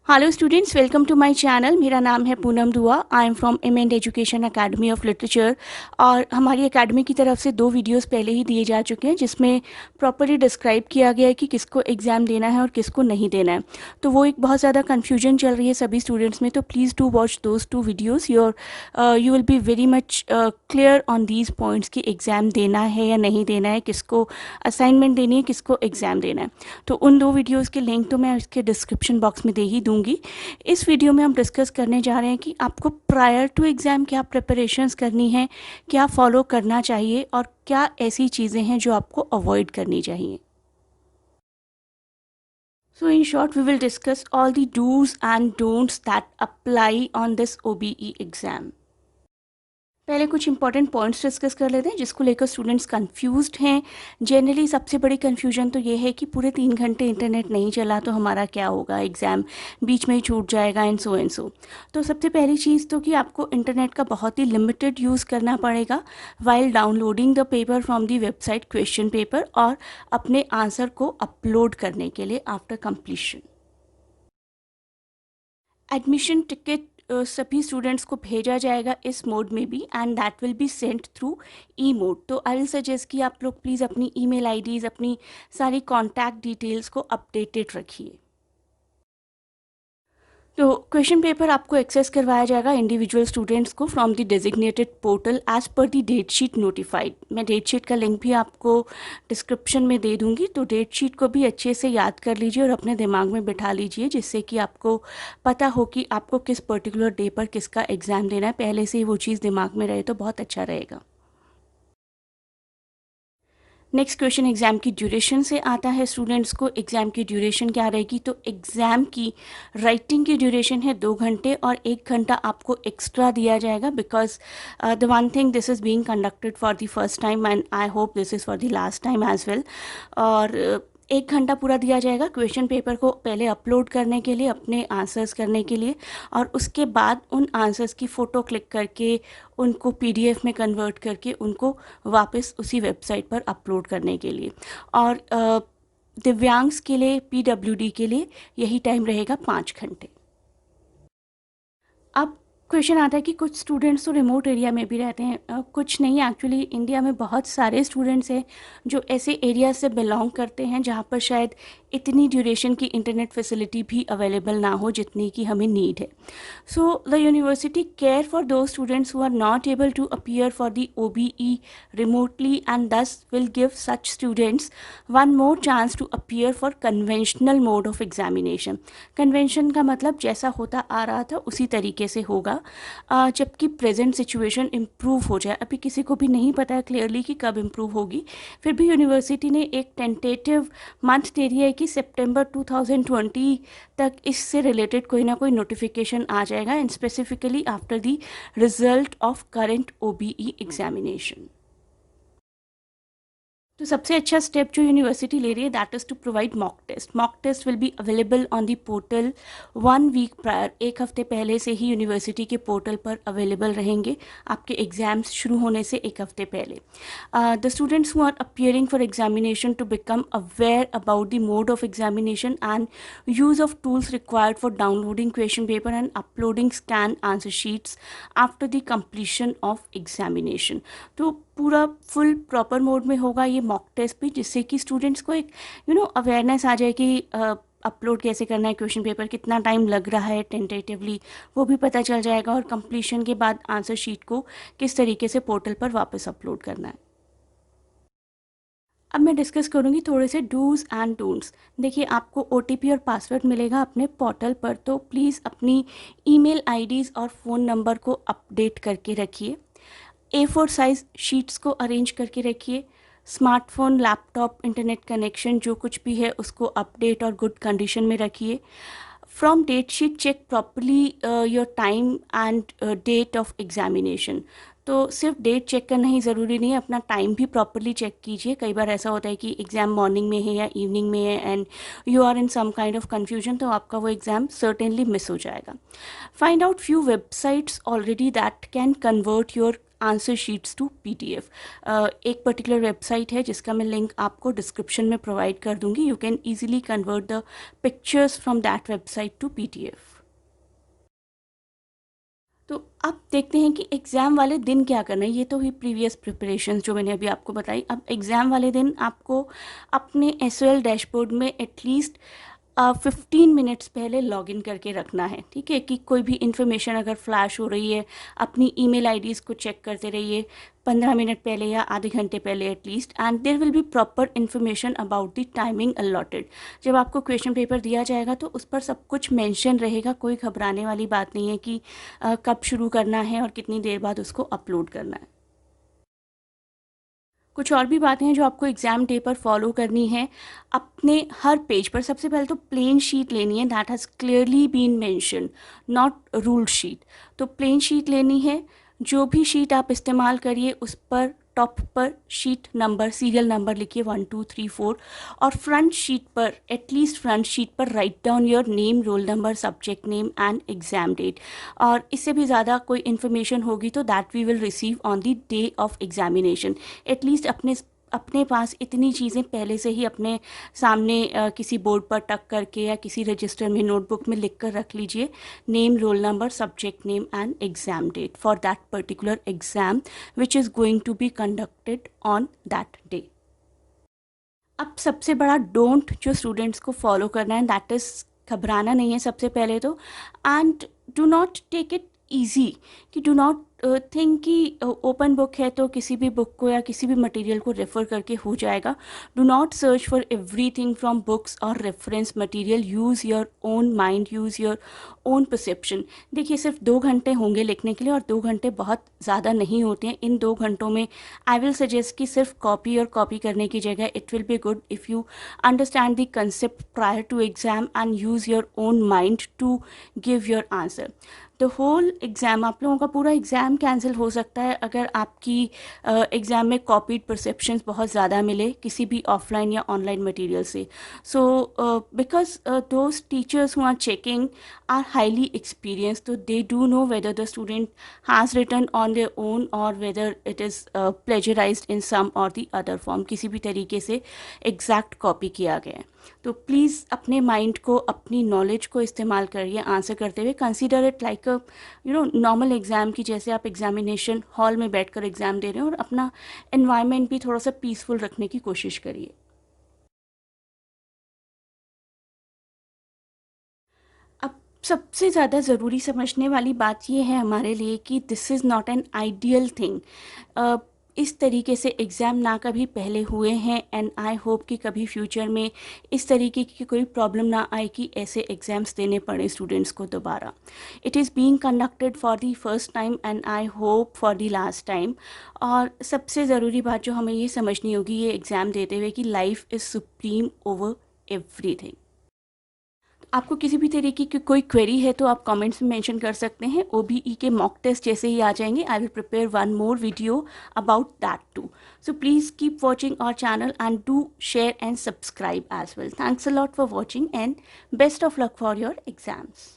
Hello students, welcome to my channel. मेरा नाम है Poonam Dua. I am from M and education academy of literature. और हमारी एकेडमी की तरफ से 2 वीडियोस पहले ही दिए जा चुके हैं जिसमें प्रॉपरली डिस्क्राइब किया गया है कि किसको एग्ज़ाम देना है और किसको नहीं देना है। तो वो एक बहुत ज़्यादा कन्फ्यूजन चल रही है सभी स्टूडेंट्स में। तो please do watch those 2 videos. You will be very much clear on these points कि एग्ज़ाम देना है या नहीं देना है, किसको असाइनमेंट देनी है, किसको एग्ज़ाम देना है। तो उन 2 वीडियोज़ के लिंक तो मैं इसके डिस्क्रिप्शन बॉक्स में दे ही दूंगी। इस वीडियो में हम डिस्कस करने जा रहे हैं कि आपको प्रायर टू एग्ज़ाम क्या प्रिपरेशंस करनी है, क्या फॉलो करना चाहिए और क्या ऐसी चीज़ें हैं जो आपको अवॉइड करनी चाहिए। So in short, we will discuss all the do's and don'ts that apply on this OBE exam. पहले कुछ इंपॉर्टेंट पॉइंट्स डिस्कस कर लेते हैं जिसको लेकर स्टूडेंट्स कंफ्यूज्ड हैं। जनरली सबसे बड़ी कंफ्यूजन तो ये है कि पूरे 3 घंटे इंटरनेट नहीं चला तो हमारा क्या होगा, एग्ज़ाम बीच में ही छूट जाएगा एंड सो। तो सबसे पहली चीज़ तो कि आपको इंटरनेट का बहुत ही लिमिटेड यूज़ करना पड़ेगा while downloading the paper from the website question paper और अपने आंसर को अपलोड करने के लिए आफ्टर कंप्लीशन। एडमिशन टिकट सभी स्टूडेंट्स को भेजा जाएगा इस मोड में भी, and that will be sent through E mode. तो आई विल सजेस्ट कि आप लोग प्लीज़ अपनी ईमेल आईडीज़, अपनी सारी कॉन्टैक्ट डिटेल्स को अपडेटेड रखिए। तो क्वेश्चन पेपर आपको एक्सेस करवाया जाएगा इंडिविजुअल स्टूडेंट्स को from the designated portal as per the date sheet notified. मैं डेट शीट का लिंक भी आपको डिस्क्रिप्शन में दे दूंगी, तो डेट शीट को भी अच्छे से याद कर लीजिए और अपने दिमाग में बिठा लीजिए जिससे कि आपको पता हो कि आपको किस पर्टिकुलर डे पर किसका एग्ज़ाम देना है। पहले से ही वो चीज़ दिमाग में रहे तो बहुत अच्छा रहेगा। नेक्स्ट क्वेश्चन एग्ज़ाम की ड्यूरेशन से आता है। स्टूडेंट्स को एग्ज़ाम की ड्यूरेशन क्या रहेगी, तो एग्ज़ाम की राइटिंग की ड्यूरेशन है 2 घंटे और 1 घंटा आपको एक्स्ट्रा दिया जाएगा because the one thing, this is being conducted for the first time and I hope this is for the last time as well. और 1 घंटा पूरा दिया जाएगा क्वेश्चन पेपर को पहले अपलोड करने के लिए, अपने आंसर्स करने के लिए, और उसके बाद उन आंसर्स की फ़ोटो क्लिक करके उनको पीडीएफ में कन्वर्ट करके उनको वापस उसी वेबसाइट पर अपलोड करने के लिए। और दिव्यांग्स के लिए, पीडब्ल्यूडी के लिए यही टाइम रहेगा 5 घंटे। अब क्वेश्चन आता है कि कुछ स्टूडेंट्स तो रिमोट एरिया में भी रहते हैं। कुछ नहीं, एक्चुअली इंडिया में बहुत सारे स्टूडेंट्स हैं जो ऐसे एरिया से बिलोंग करते हैं जहाँ पर शायद इतनी ड्यूरेशन की इंटरनेट फैसिलिटी भी अवेलेबल ना हो जितनी की हमें नीड है। So the university care for those students who are not able to appear for the OBE remotely and thus will give such students one more chance to appear for conventional mode of examination. Convention का मतलब जैसा होता आ रहा था उसी तरीके से होगा जबकि प्रेजेंट सिचुएशन इम्प्रूव हो जाए। अभी किसी को भी नहीं पता है क्लियरली कि कब इम्प्रूव होगी, फिर भी यूनिवर्सिटी ने एक टेंटेटिव मंथ दे दिया है कि सितंबर 2020 तक इससे रिलेटेड कोई ना कोई नोटिफिकेशन आ जाएगा, and specifically after the result of current OBE examination. तो सबसे अच्छा स्टेप जो यूनिवर्सिटी ले रही है that is to provide mock test. Mock test will be available on the portal 1 week prior. 1 हफ्ते पहले से ही यूनिवर्सिटी के पोर्टल पर अवेलेबल रहेंगे, आपके एग्जाम्स शुरू होने से 1 हफ्ते पहले। The students who are appearing for examination to become aware about the mode of examination and use of tools required for downloading question paper and uploading scan answer sheets after the completion of examination. तो पूरा full proper mode में होगा ये mock test भी, जिससे कि students को एक अवेयरनेस आ जाए कि अपलोड कैसे करना है क्वेश्चन पेपर, कितना टाइम लग रहा है टेंटेटिवली वो भी पता चल जाएगा, और कंप्लीशन के बाद आंसर शीट को किस तरीके से पोर्टल पर वापस अपलोड करना है। अब मैं डिस्कस करूँगी थोड़े से डूज़ एंड डोंट्स। देखिए, आपको OTP और पासवर्ड मिलेगा अपने पोर्टल पर, तो प्लीज़ अपनी ईमेल आईडीज़ और फ़ोन नंबर को अपडेट करके रखिए। A4 साइज़ शीट्स को अरेंज करके रखिए। स्मार्टफोन, लैपटॉप, इंटरनेट कनेक्शन जो कुछ भी है उसको अपडेट और गुड कंडीशन में रखिए। From date sheet check properly your time and date of examination. तो सिर्फ डेट चेक करना ही ज़रूरी नहीं है, अपना टाइम भी प्रॉपरली चेक कीजिए। कई बार ऐसा होता है कि एग्ज़ाम मॉर्निंग में है या इवनिंग में है and you are in some kind of confusion, तो आपका वो एग्ज़ाम सर्टेनली मिस हो जाएगा। Find out few websites already that can convert your answer sheets to PDF। एक पर्टिकुलर वेबसाइट है जिसका मैं लिंक आपको डिस्क्रिप्शन में प्रोवाइड कर दूंगी। You can easily convert the pictures from that website to PDF। तो अब देखते हैं कि एग्ज़ाम वाले दिन क्या करना है। ये तो हुई प्रीवियस प्रिपरेशन जो मैंने अभी आपको बताई। अब एग्ज़ाम वाले दिन आपको अपने SOL डैशबोर्ड में एटलीस्ट 15 मिनट्स पहले लॉगिन करके रखना है, ठीक है, कि कोई भी इंफॉर्मेशन अगर फ्लैश हो रही है अपनी ईमेल आईडीज़ को चेक करते रहिए 15 मिनट पहले या आधे घंटे पहले at least, and there will be proper information about the timing allotted. जब आपको क्वेश्चन पेपर दिया जाएगा तो उस पर सब कुछ मेंशन रहेगा, कोई घबराने वाली बात नहीं है कि कब शुरू करना है और कितनी देर बाद उसको अपलोड करना है। कुछ और भी बातें हैं जो आपको एग्ज़ाम डे पर फॉलो करनी है। अपने हर पेज पर सबसे पहले तो प्लेन शीट लेनी है that has clearly been mention, not ruled sheet. तो प्लेन शीट लेनी है। जो भी शीट आप इस्तेमाल करिए उस पर टॉप पर शीट नंबर, सीरियल नंबर लिखिए 1 2 3 4, और फ्रंट शीट पर, एटलीस्ट फ्रंट शीट पर right down your name, roll number, subject name and exam date. और इससे भी ज़्यादा कोई इन्फॉर्मेशन होगी तो that we will receive on the day of examination. At least अपने पास इतनी चीज़ें पहले से ही अपने सामने किसी बोर्ड पर टक करके या किसी रजिस्टर में, नोटबुक में लिख कर रख लीजिए। Name, roll number, subject name and exam date for that particular exam which is going to be conducted on that day. अब सबसे बड़ा डोंट जो स्टूडेंट्स को फॉलो करना है दैट इज़ घबराना नहीं है सबसे पहले तो, and do not take it easy, कि डू नॉट थिंक कि ओपन बुक है तो किसी भी बुक को या किसी भी मटेरियल को रेफ़र करके हो जाएगा। Do not search for everything from books और reference material. Use your own mind, use your own perception. देखिए, सिर्फ 2 घंटे होंगे लिखने के लिए और 2 घंटे बहुत ज़्यादा नहीं होते हैं। इन 2 घंटों में आई विल सजेस्ट कि सिर्फ कॉपी और कॉपी करने की जगह it will be good if you understand the concept prior to exam and use your own mind to give your answer. The whole exam, आप लोगों का पूरा एग्ज़ाम कैंसिल हो सकता है अगर आपकी एग्ज़ाम में कॉपीड परसेप्शंस बहुत ज़्यादा मिले किसी भी ऑफलाइन या ऑनलाइन मटेरियल से। So because those teachers who are checking are highly experienced, so they do know whether the student has written on their own or whether it is plagiarized in some or the other form, किसी भी तरीके से exact copy किया गया है। तो please अपने mind को, अपनी नॉलेज को इस्तेमाल करिए आंसर करते हुए। Consider it like a normal exam की, जैसे आप एग्जामिनेशन हॉल में बैठकर एग्ज़ाम दे रहे हो, और अपना एनवायरनमेंट भी थोड़ा सा पीसफुल रखने की कोशिश करिए। अब सबसे ज़्यादा ज़रूरी समझने वाली बात ये है हमारे लिए कि this is not an ideal thing. इस तरीके से एग्ज़ाम ना कभी पहले हुए हैं, एंड आई होप कि कभी फ्यूचर में इस तरीके की कोई प्रॉब्लम ना आए कि ऐसे एग्ज़ाम्स देने पड़े स्टूडेंट्स को दोबारा। It is being conducted for the first time and I hope for the last time. और सबसे ज़रूरी बात जो हमें ये समझनी होगी ये एग्ज़ाम देते हुए कि life is supreme over everything. आपको किसी भी तरीके की कोई क्वेरी है तो आप कमेंट्स में मेंशन कर सकते हैं। OBE के मॉक टेस्ट जैसे ही आ जाएंगे I will prepare one more video about that too. So please keep watching our channel and do share and subscribe as well. Thanks a lot for watching and best of luck for your exams.